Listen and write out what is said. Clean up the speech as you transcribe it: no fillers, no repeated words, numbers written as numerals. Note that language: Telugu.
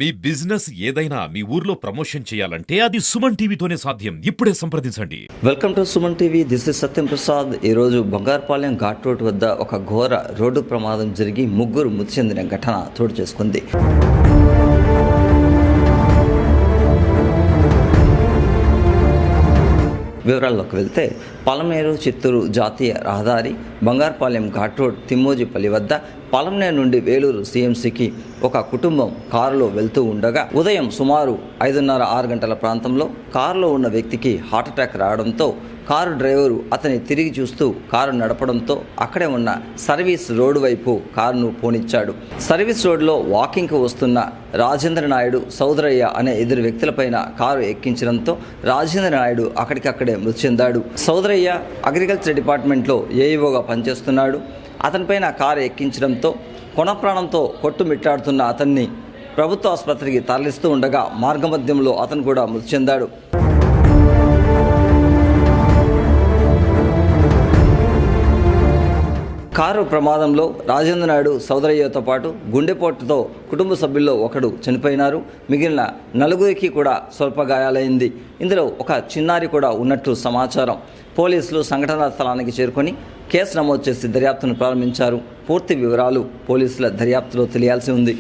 మీ బిజినెస్ ఏదైనా మీ ఊర్లో ప్రమోషన్ చేయాలంటే అది సుమన్ టీవీతోనే సాధ్యం. ఇప్పుడే సంప్రదించండి. Welcome to Suman TV. This is Satyam Prasad. ఈరోజు బంగారుపాలెం ఘాట్ రోడ్ వద్ద ఒక ఘోర రోడ్డు ప్రమాదం జరిగి ముగ్గురు మృతి చెందిన ఘటన చోటు చేసుకుంది. వివరాల్లోకి వెళ్తే పలమనేరు చిత్తూరు జాతీయ రహదారి బంగారుపాలెం ఘాట్ రోడ్ తిమ్మోజిపల్లి వద్ద పలమనేరు నుండి వేలూరు సిఎంసికి ఒక కుటుంబం కారులో వెళ్తూ ఉండగా ఉదయం సుమారు 5:30-6 గంటల ప్రాంతంలో కారులో ఉన్న వ్యక్తికి హార్ట్అటాక్ రావడంతో కారు డ్రైవరు అతని తిరిగి చూస్తూ కారు నడపడంతో అక్కడే ఉన్న సర్వీస్ రోడ్డు వైపు కారును పోనిచ్చాడు. సర్వీస్ రోడ్లో వాకింగ్కు వస్తున్న రాజేంద్ర నాయుడు, సౌదరయ్య అనే ఇద్దరు వ్యక్తులపైన కారు ఎక్కించడంతో రాజేంద్ర నాయుడు అక్కడికక్కడే మృతి చెందాడు. సౌదరయ్య అగ్రికల్చర్ డిపార్ట్మెంట్లో ఏఈఓగా పనిచేస్తున్నాడు. అతనిపైన కారు ఎక్కించడంతో కొనప్రాణంతో కొట్టుమిట్టాడుతున్న అతన్ని ప్రభుత్వ ఆసుపత్రికి తరలిస్తూ ఉండగా మార్గమధ్యంలో అతను కూడా మృతి చెందాడు. కారు ప్రమాదంలో రాజేంద్ర నాయుడు, సౌదరయ్యతో పాటు గుండెపోటుతో కుటుంబ సభ్యుల్లో ఒకడు చనిపోయినారు. మిగిలిన నలుగురికి కూడా స్వల్ప గాయాలైంది. ఇందులో ఒక చిన్నారి కూడా ఉన్నట్లు సమాచారం. పోలీసులు సంఘటనా స్థలానికి చేరుకొని కేసు నమోదు చేసి దర్యాప్తును ప్రారంభించారు. పూర్తి వివరాలు పోలీసుల దర్యాప్తులో తెలియాల్సి ఉంది.